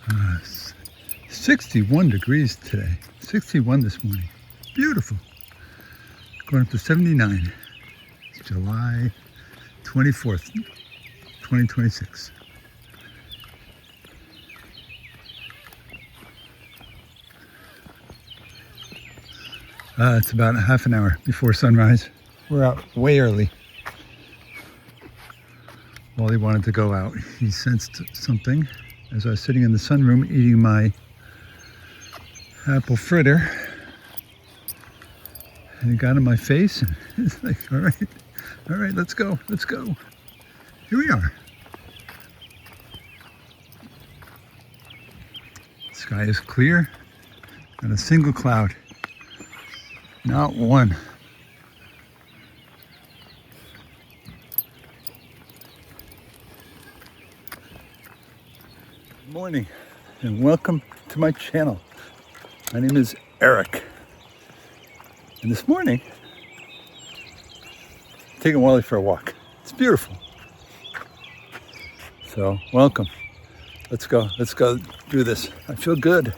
It's 61 degrees today. 61 this morning. Beautiful. Going up to 79. July 24th, 2026. It's about a half an hour before sunrise. We're out way early. Wally wanted to go out. He sensed something as I was sitting in the sunroom eating my apple fritter. And it got in my face and it's like, all right, let's go. Here we are. The sky is clear, not a single cloud, not one. Good morning and welcome to my channel. My name is Eric. And this morning, I'm taking Wally for a walk. It's beautiful. So, welcome. Let's go do this. I feel good.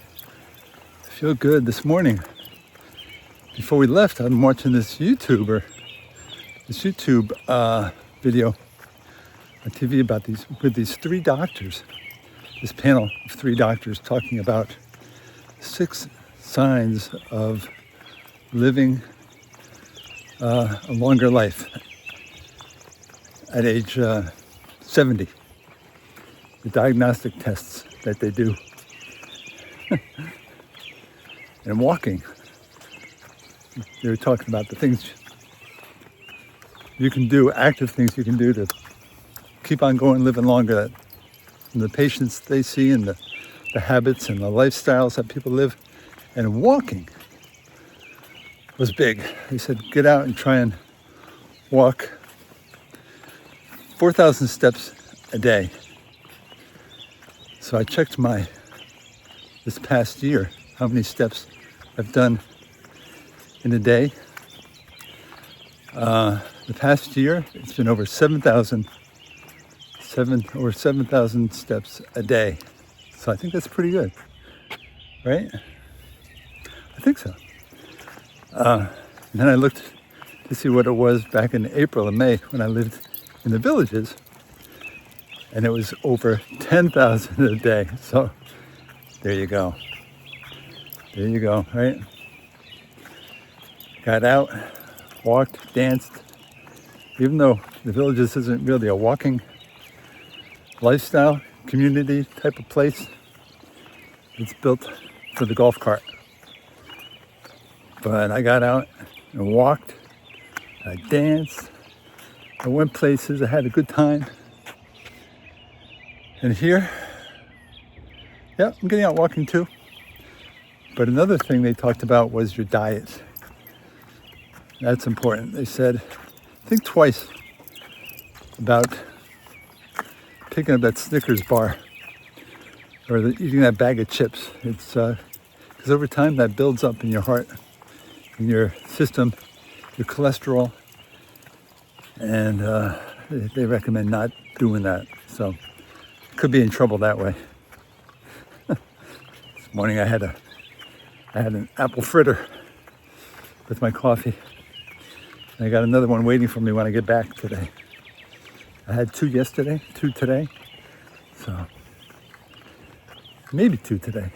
This morning. Before we left, I'm watching this YouTube video on TV about these three doctors. This panel of three doctors talking about 6 signs of living a longer life at age 70. The diagnostic tests that they do. And walking. They were talking about the things you can do, active things you can do to keep on going, living longer. And the patients they see and the habits and the lifestyles that people live. And walking was big. He said, get out and try and walk 4,000 steps a day. So I checked this past year, how many steps I've done in a day. The past year, it's been over 7,000 steps a day. So I think that's pretty good, right? I think so. And then I looked to see what it was back in April and May when I lived in the villages, and it was over 10,000 a day. So there you go, right? Got out, walked, danced. Even though the villages isn't really a walking lifestyle, community type of place, it's built for the golf cart. But I got out and walked, I danced, I went places, I had a good time. And here, yeah, I'm getting out walking too. But another thing they talked about was your diet. That's important. They said, think twice about picking up that Snickers bar or eating that bag of chips. It's because over time that builds up in your heart, in your system, your cholesterol, and they recommend not doing that. So could be in trouble that way. This morning I had an apple fritter with my coffee. And I got another one waiting for me when I get back today. I had 2 yesterday, 2 today. So maybe 2 today.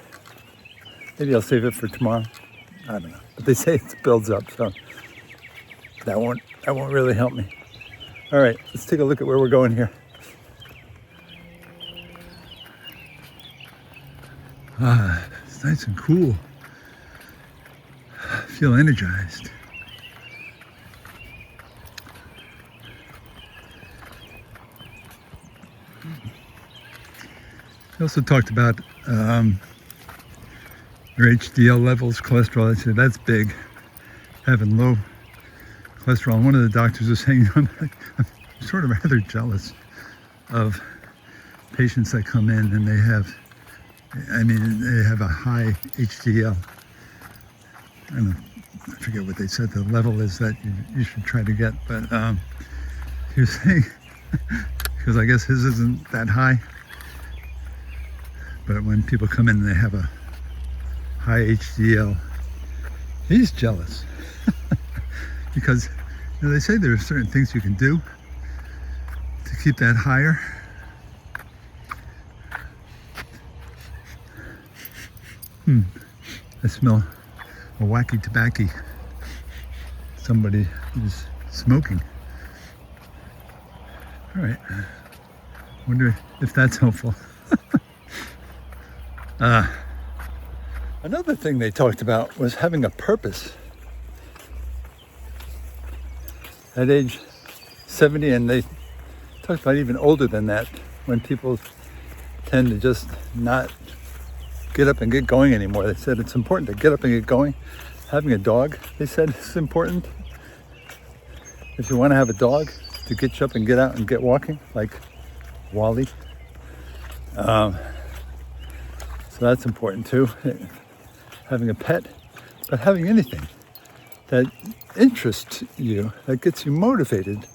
Maybe I'll save it for tomorrow. I don't know. But they say it builds up, so that won't really help me. All right, let's take a look at where we're going here. It's nice and cool. I feel energized. He also talked about your HDL levels, cholesterol. I said that's big, having low cholesterol. And one of the doctors was saying, I'm sort of rather jealous of patients that come in and they have a high HDL. I don't know, I forget what they said the level is that you should try to get, but he was saying, because I guess his isn't that high, But when people come in and they have a high HDL, he's jealous. Because they say there are certain things you can do to keep that higher. I smell a wacky tobacco. Somebody is smoking. All right. Wonder if that's helpful. Another thing they talked about was having a purpose. At age 70, and they talked about even older than that, when people tend to just not get up and get going anymore. They said it's important to get up and get going. Having a dog, they said, is important. If you want to have a dog, to get you up and get out and get walking, like Wally. So that's important too. Having a pet, but having anything that interests you, that gets you motivated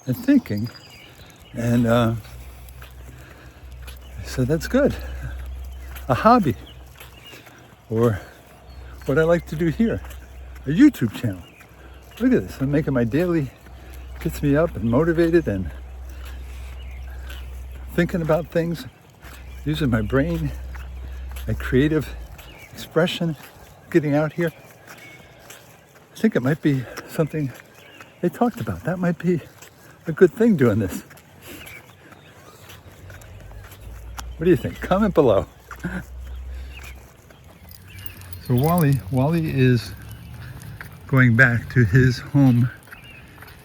and thinking. And so that's good. A hobby, or what I like to do here, a YouTube channel. Look at this, I'm making my daily, gets me up and motivated and thinking about things, using my brain, my creative expression, getting out here. I think it might be something they talked about. That might be a good thing, doing this. What do you think? Comment below. So Wally is going back to his home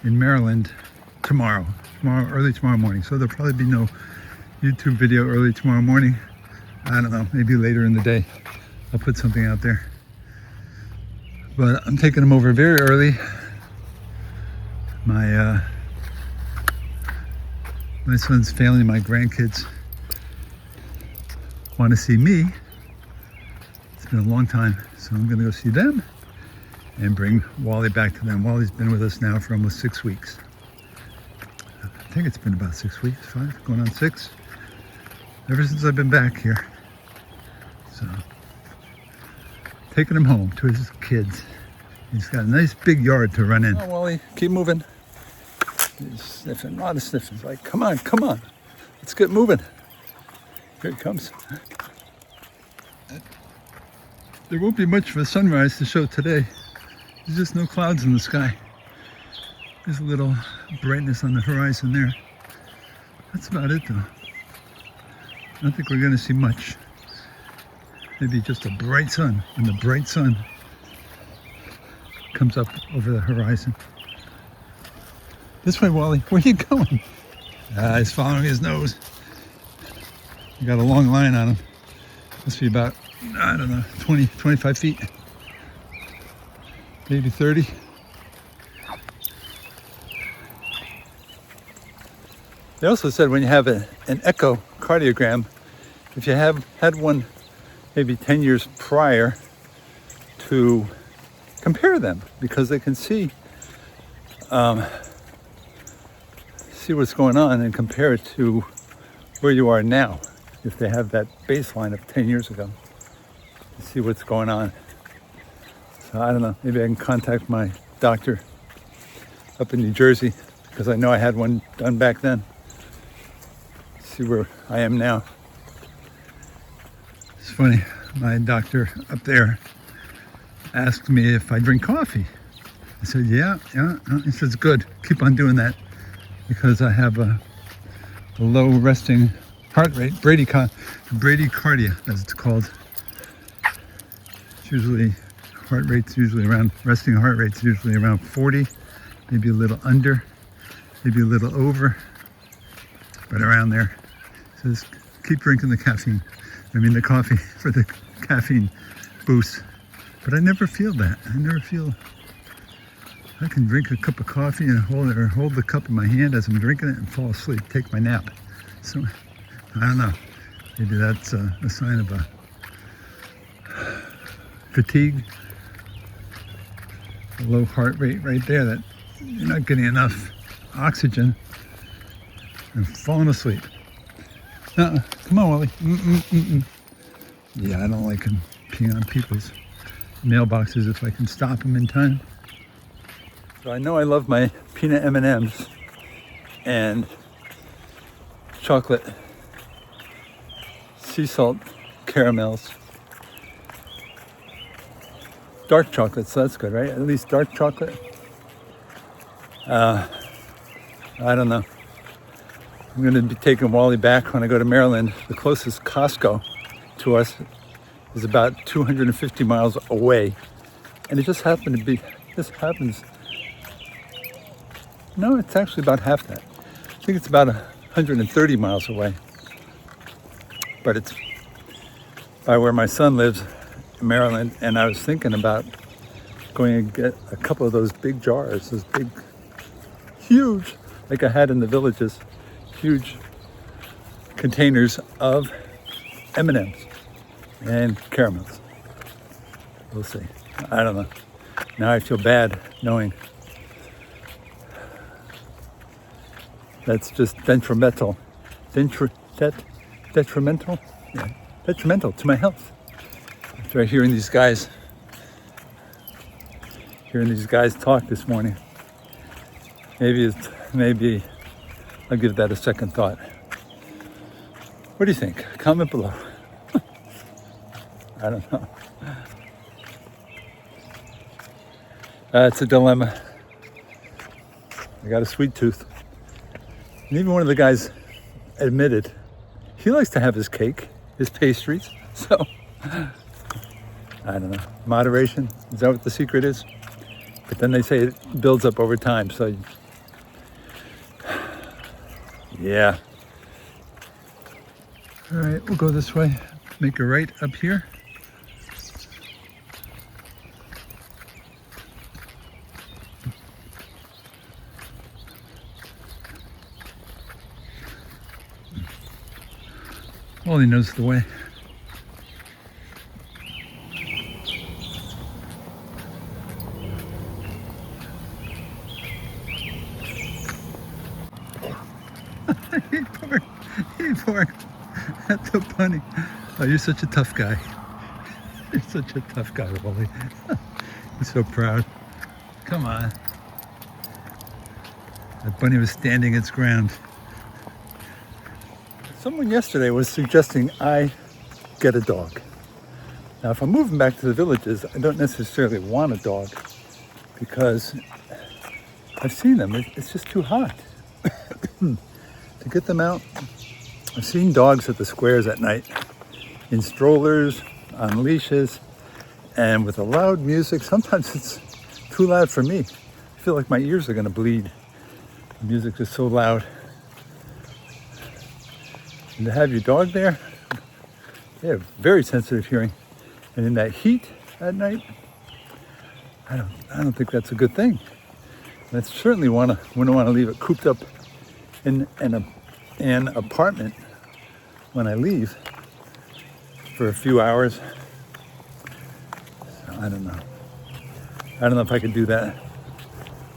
in Maryland tomorrow, early tomorrow morning. So there'll probably be no YouTube video early tomorrow morning. I don't know, maybe later in the day I'll put something out there. But I'm taking him over very early. My son's family, my grandkids, want to see me. It's been a long time, so I'm gonna go see them and bring Wally back to them. Wally's been with us now for almost 6 weeks. I think it's been about 6 weeks, 5, going on 6, ever since I've been back here. So, taking him home to his kids. He's got a nice big yard to run in. Oh, Wally, keep moving. He's sniffing, a lot of sniffing. He's like, come on, let's get moving. Here it comes. There won't be much of a sunrise to show today. There's just no clouds in the sky. There's a little brightness on the horizon there. That's about it though. I don't think we're gonna see much. Maybe just a bright sun, and the bright sun comes up over the horizon. This way, Wally, where are you going? He's following his nose. He got a long line on him. Must be about, I don't know, 20, 25 feet. Maybe 30. They also said when you have an echocardiogram, if you have had one maybe 10 years prior, to compare them, because they can see what's going on and compare it to where you are now, if they have that baseline of 10 years ago, to see what's going on. So I don't know, maybe I can contact my doctor up in New Jersey, because I know I had one done back then. See where I am now. It's funny, my doctor up there asked me if I drink coffee. I said, yeah. He says, good, keep on doing that, because I have a low resting heart rate, bradycardia, as it's called. It's usually, resting heart rate's usually around 40, maybe a little under, maybe a little over, but around there. It says, keep drinking the the coffee for the caffeine boost. But I never feel that. I can drink a cup of coffee and hold the cup in my hand as I'm drinking it and fall asleep, take my nap. So, I don't know. Maybe that's a sign of a fatigue, a low heart rate right there, that you're not getting enough oxygen and falling asleep. Come on, Wally. Yeah, I don't like him peeing on people's mailboxes if I can stop him in time. So I know I love my peanut M&Ms and chocolate sea salt caramels. Dark chocolate, so that's good, right? At least dark chocolate. I don't know. I'm going to be taking Wally back when I go to Maryland. The closest Costco to us is about 250 miles away. And it just happened to be, no, it's actually about half that. I think it's about 130 miles away. But it's by where my son lives in Maryland. And I was thinking about going and get a couple of those big jars, those big, huge, like I had in the villages, huge containers of M&Ms and caramels. We'll see. I don't know. Now I feel bad knowing that's just detrimental. Detrimental? Yeah. Detrimental to my health. After hearing these guys talk this morning, maybe I'll give that a second thought. What do you think? Comment below. I don't know. It's a dilemma. I got a sweet tooth. And even one of the guys admitted he likes to have his cake, his pastries. So, I don't know. Moderation, is that what the secret is? But then they say it builds up over time. So, yeah. All right, we'll go this way. Make a right up here. Wally knows the way. He barked at the bunny. Oh, you're such a tough guy. You're such a tough guy, Wally. He's so proud. Come on. That bunny was standing its ground. Someone yesterday was suggesting I get a dog. Now, if I'm moving back to the villages, I don't necessarily want a dog because I've seen them. It's just too hot to get them out. I've seen dogs at the squares at night in strollers, on leashes, and with a loud music. Sometimes it's too loud for me. I feel like my ears are going to bleed. The music is so loud. And to have your dog there, they have very sensitive hearing. And in that heat at night, I don't think that's a good thing. And I certainly wouldn't want to leave it cooped up in an apartment when I leave for a few hours. So I don't know. I don't know if I could do that.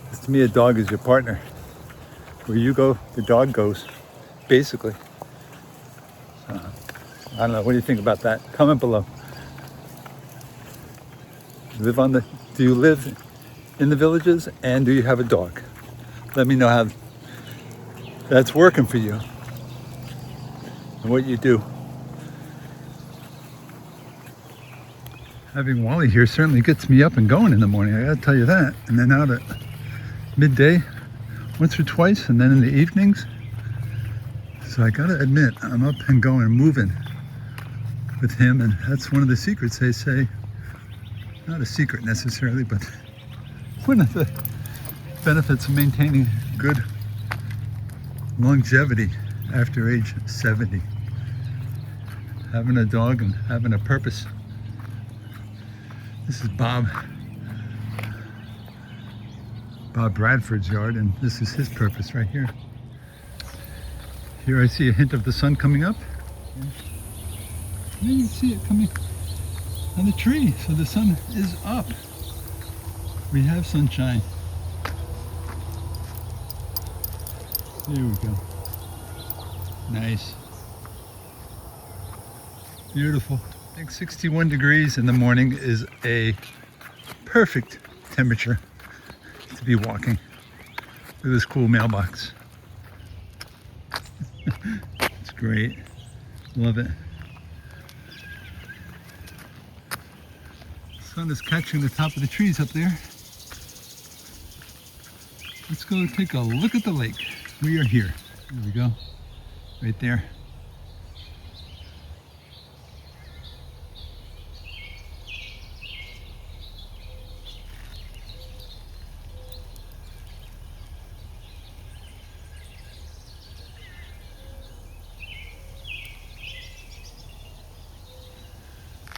Because to me, a dog is your partner. Where you go, the dog goes, basically. I don't know. What do you think about that? Comment below. Do you live in the villages and do you have a dog? Let me know how that's working for you and what you do. Having Wally here certainly gets me up and going in the morning. I gotta tell you that. And then out at midday, once or twice, and then in the evenings. So I gotta admit, I'm up and going, moving with him, and that's one of the secrets they say. Not a secret necessarily, but one of the benefits of maintaining good longevity after age 70. Having a dog and having a purpose. This is Bob Bradford's yard, and this is his purpose right here. Here I see a hint of the sun coming up. And you can see it coming on the tree, so the sun is up. We have sunshine. There we go. Nice. Beautiful. I think 61 degrees in the morning is a perfect temperature to be walking. Look at this cool mailbox. It's great. Love it. The sun is catching the top of the trees up there. Let's go take a look at the lake. We are here. There we go. Right there.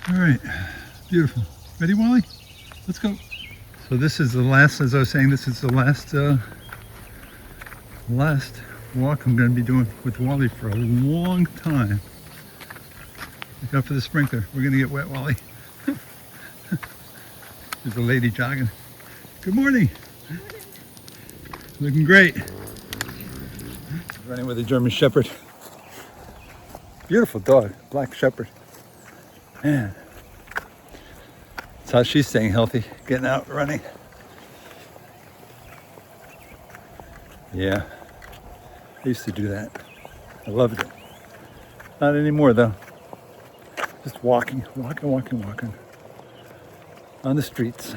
All right, beautiful. Ready, Wally? Let's go. So this is the last, as I was saying, this is the last walk I'm going to be doing with Wally for a long time. Look out for the sprinkler. We're going to get wet, Wally. There's a lady jogging. Good morning. Looking great. Running with a German Shepherd. Beautiful dog, black Shepherd. Man, that's how she's staying healthy, getting out, running. Yeah, I used to do that. I loved it. Not anymore though. Just walking on the streets.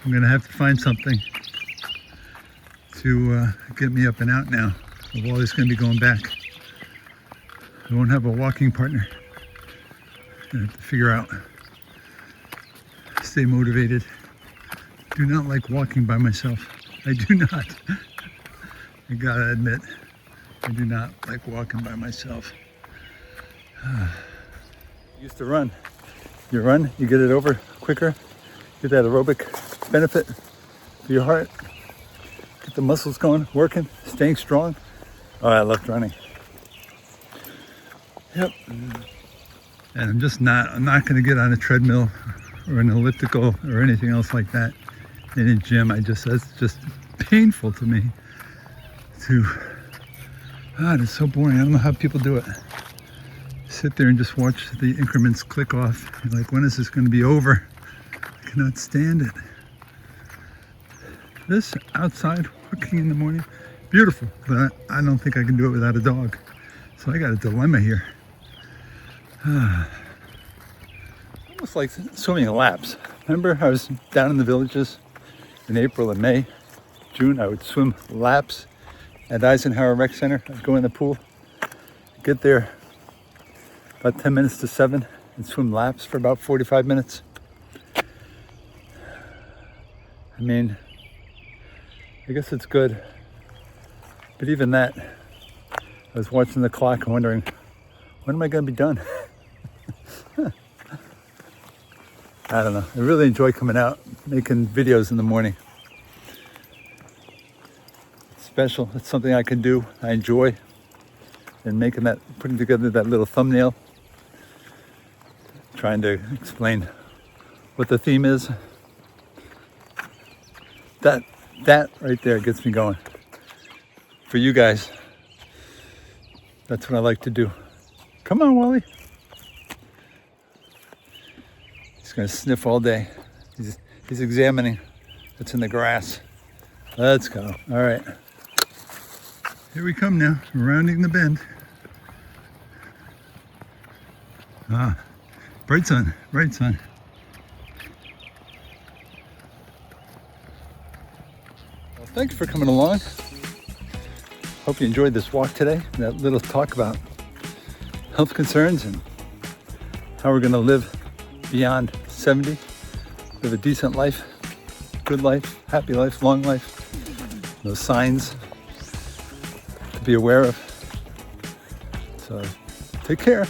I'm gonna have to find something to get me up and out now. Wally's gonna be going back. I won't have a walking partner. I have to figure out, stay motivated. Do not like walking by myself. I do not. I gotta admit, I do not like walking by myself. Used to run. You run, you get it over quicker, get that aerobic benefit for your heart, get the muscles going, working, staying strong. Oh, I loved running. Yep. And I'm not going to get on a treadmill or an elliptical or anything else like that in a gym. That's just painful to me. It's so boring. I don't know how people do it. Sit there and just watch the increments click off. You're like, when is this going to be over? I cannot stand it. This outside walking in the morning, beautiful, but I don't think I can do it without a dog. So I got a dilemma here. Almost like swimming in laps. Remember, I was down in the villages in April and May, June. I would swim laps at Eisenhower Rec Center. I'd go in the pool, get there about 10 minutes to 7 and swim laps for about 45 minutes. I mean, I guess it's good. But even that, I was watching the clock and wondering, when am I going to be done? I don't know. I really enjoy coming out, making videos in the morning. It's special. It's something I can do. I enjoy. And putting together that little thumbnail, trying to explain what the theme is. That right there gets me going. For you guys, that's what I like to do. Come on, Wally. He's gonna sniff all day. He's examining what's in the grass. Let's go. All right. Here we come now, rounding the bend. Bright sun, bright sun. Well, thanks for coming along. Hope you enjoyed this walk today. That little talk about health concerns and how we're gonna live beyond 70, live a decent life, good life, happy life, long life. Those signs to be aware of. So take care.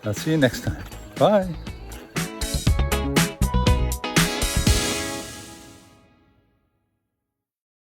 I'll see you next time. Bye.